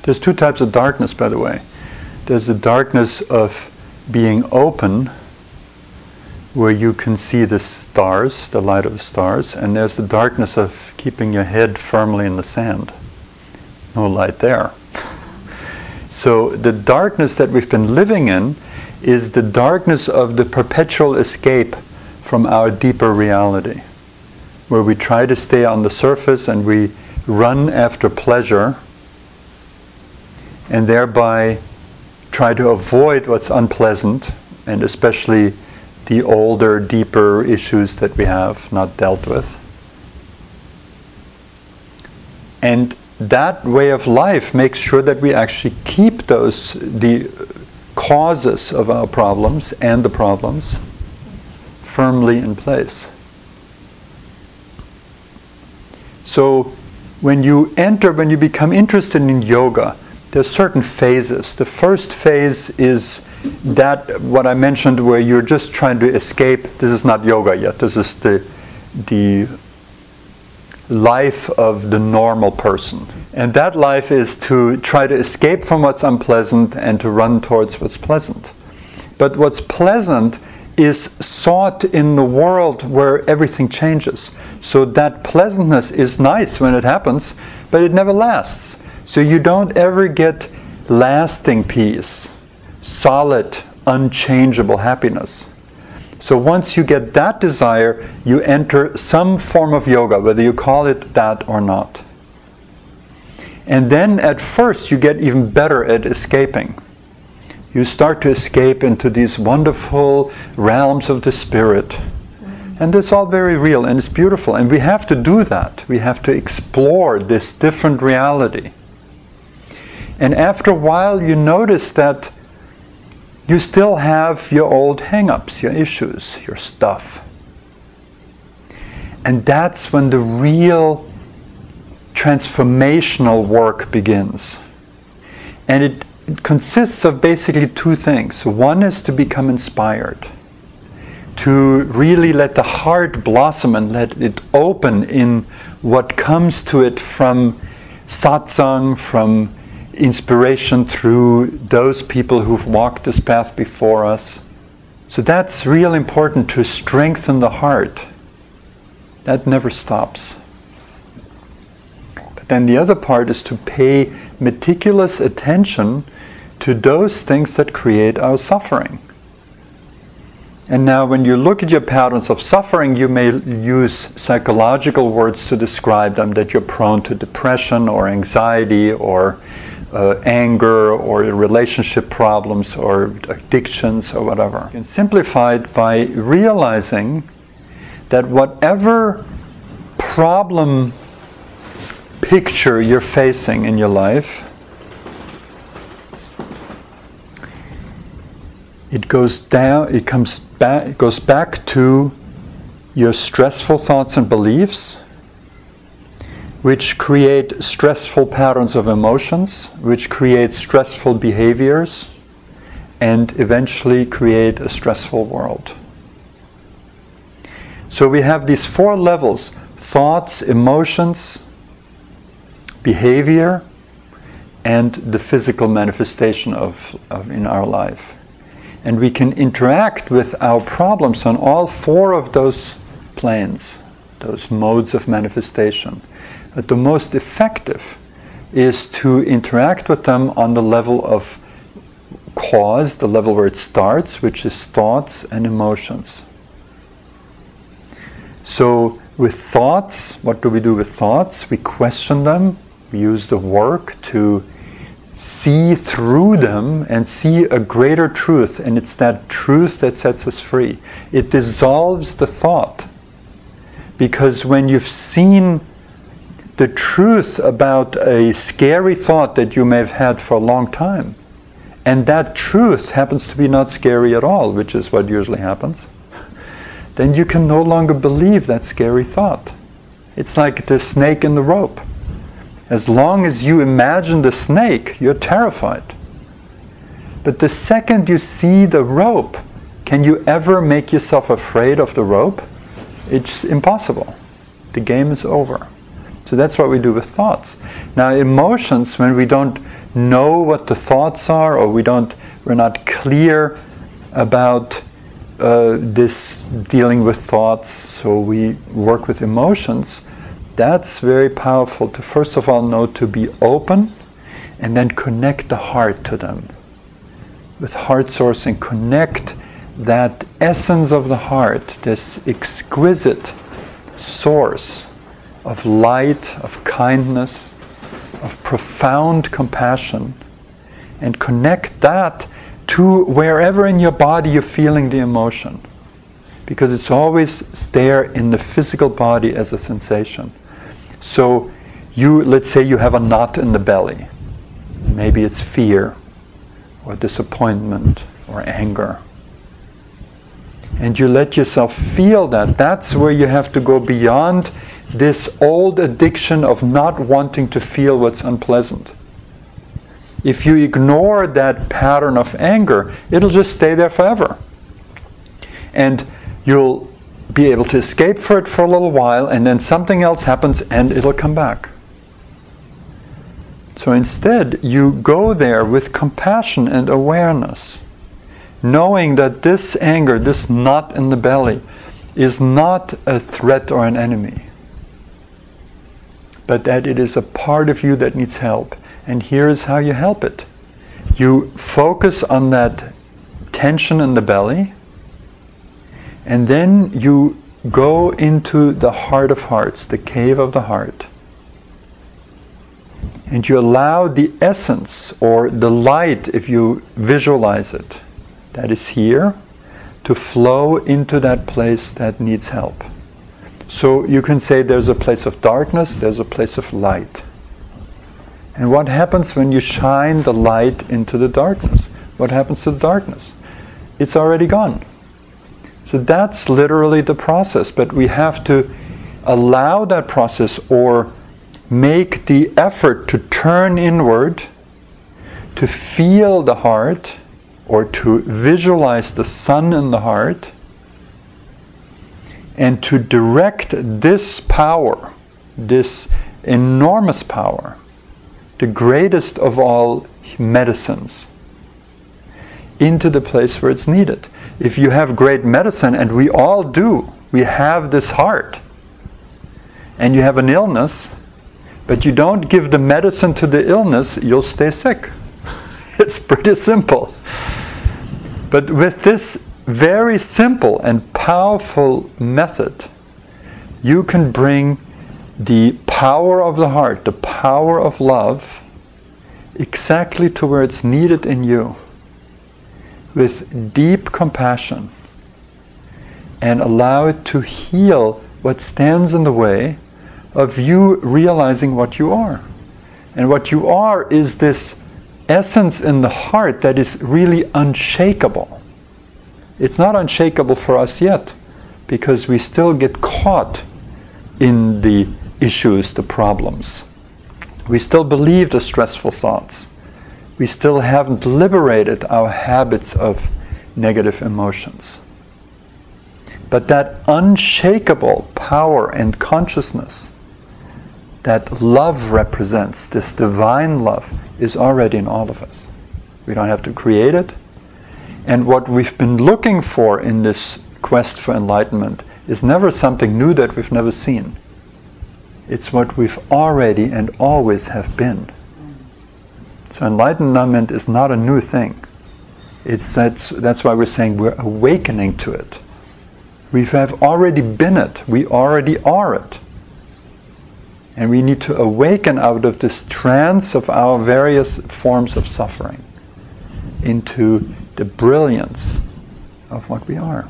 There's two types of darkness, by the way. There's the darkness of being open, where you can see the stars, the light of the stars, and there's the darkness of keeping your head firmly in the sand. No light there. So the darkness that we've been living in is the darkness of the perpetual escape from our deeper reality, where we try to stay on the surface and we run after pleasure and thereby try to avoid what's unpleasant, and especially the older, deeper issues that we have not dealt with. And that way of life makes sure that we actually keep the causes of our problems and the problems firmly in place. So when you become interested in yoga, there's certain phases. The first phase is that what I mentioned, where you're just trying to escape. This is not yoga yet. This is the life of the normal person. And that life is to try to escape from what's unpleasant and to run towards what's pleasant. But what's pleasant is sought in the world where everything changes. So that pleasantness is nice when it happens, but it never lasts. So you don't ever get lasting peace, solid, unchangeable happiness. So once you get that desire, you enter some form of yoga, whether you call it that or not. And then at first you get even better at escaping. You start to escape into these wonderful realms of the spirit. And it's all very real and it's beautiful. And we have to do that. We have to explore this different reality. And after a while you notice that you still have your old hang-ups, your issues, your stuff. And that's when the real transformational work begins. And it consists of basically two things. One is to become inspired, to really let the heart blossom and let it open in what comes to it from satsang, from inspiration through those people who've walked this path before us. So that's real important, to strengthen the heart. That never stops. But then the other part is to pay meticulous attention to those things that create our suffering. And now when you look at your patterns of suffering, you may use psychological words to describe them, that you're prone to depression or anxiety or anger or relationship problems or addictions or whatever. You can simplify it by realizing that whatever problem picture you're facing in your life, it goes back to your stressful thoughts and beliefs, which create stressful patterns of emotions, which create stressful behaviors, and eventually create a stressful world. So we have these four levels: thoughts, emotions, behavior, and the physical manifestation of in our life. And we can interact with our problems on all four of those planes, those modes of manifestation. But the most effective is to interact with them on the level of cause, the level where it starts, which is thoughts and emotions. So with thoughts, what do we do with thoughts? We question them, we use the work to see through them and see a greater truth, and it's that truth that sets us free. It dissolves the thought, because when you've seen the truth about a scary thought that you may have had for a long time, and that truth happens to be not scary at all, which is what usually happens, then you can no longer believe that scary thought. It's like the snake in the rope. As long as you imagine the snake, you're terrified. But the second you see the rope, can you ever make yourself afraid of the rope? It's impossible. The game is over. So that's what we do with thoughts. Now emotions, when we don't know what the thoughts are, or we're not clear about this dealing with thoughts, so we work with emotions, that's very powerful to first of all know to be open and then connect the heart to them. With heart sourcing, connect that essence of the heart, this exquisite source of light, of kindness, of profound compassion, and connect that to wherever in your body you're feeling the emotion. Because it's always there in the physical body as a sensation. So let's say you have a knot in the belly. Maybe it's fear, or disappointment, or anger. And you let yourself feel that. That's where you have to go beyond this old addiction of not wanting to feel what's unpleasant. If you ignore that pattern of anger, it'll just stay there forever. And you'll be able to escape for it for a little while, and then something else happens and it'll come back. So instead, you go there with compassion and awareness, knowing that this anger, this knot in the belly, is not a threat or an enemy, but that it is a part of you that needs help. And here is how you help it. You focus on that tension in the belly, and then you go into the heart of hearts, the cave of the heart. And you allow the essence, or the light, if you visualize it, that is here, to flow into that place that needs help. So you can say there's a place of darkness, there's a place of light. And what happens when you shine the light into the darkness? What happens to the darkness? It's already gone. So that's literally the process, but we have to allow that process, or make the effort to turn inward, to feel the heart, or to visualize the sun in the heart, and to direct this power, this enormous power, the greatest of all medicines, into the place where it's needed. If you have great medicine, and we all do, we have this heart, and you have an illness, but you don't give the medicine to the illness, you'll stay sick. It's pretty simple. But with this very simple and powerful method, you can bring the power of the heart, the power of love, exactly to where it's needed in you, with deep compassion, and allow it to heal what stands in the way of you realizing what you are. And what you are is this essence in the heart that is really unshakable. It's not unshakable for us yet, because we still get caught in the issues, the problems. We still believe the stressful thoughts. We still haven't liberated our habits of negative emotions. But that unshakable power and consciousness that love represents, this divine love, is already in all of us. We don't have to create it. And what we've been looking for in this quest for enlightenment is never something new that we've never seen. It's what we've already and always have been. So enlightenment is not a new thing. That's why we're saying we're awakening to it. We have already been it. We already are it. And we need to awaken out of this trance of our various forms of suffering into the brilliance of what we are.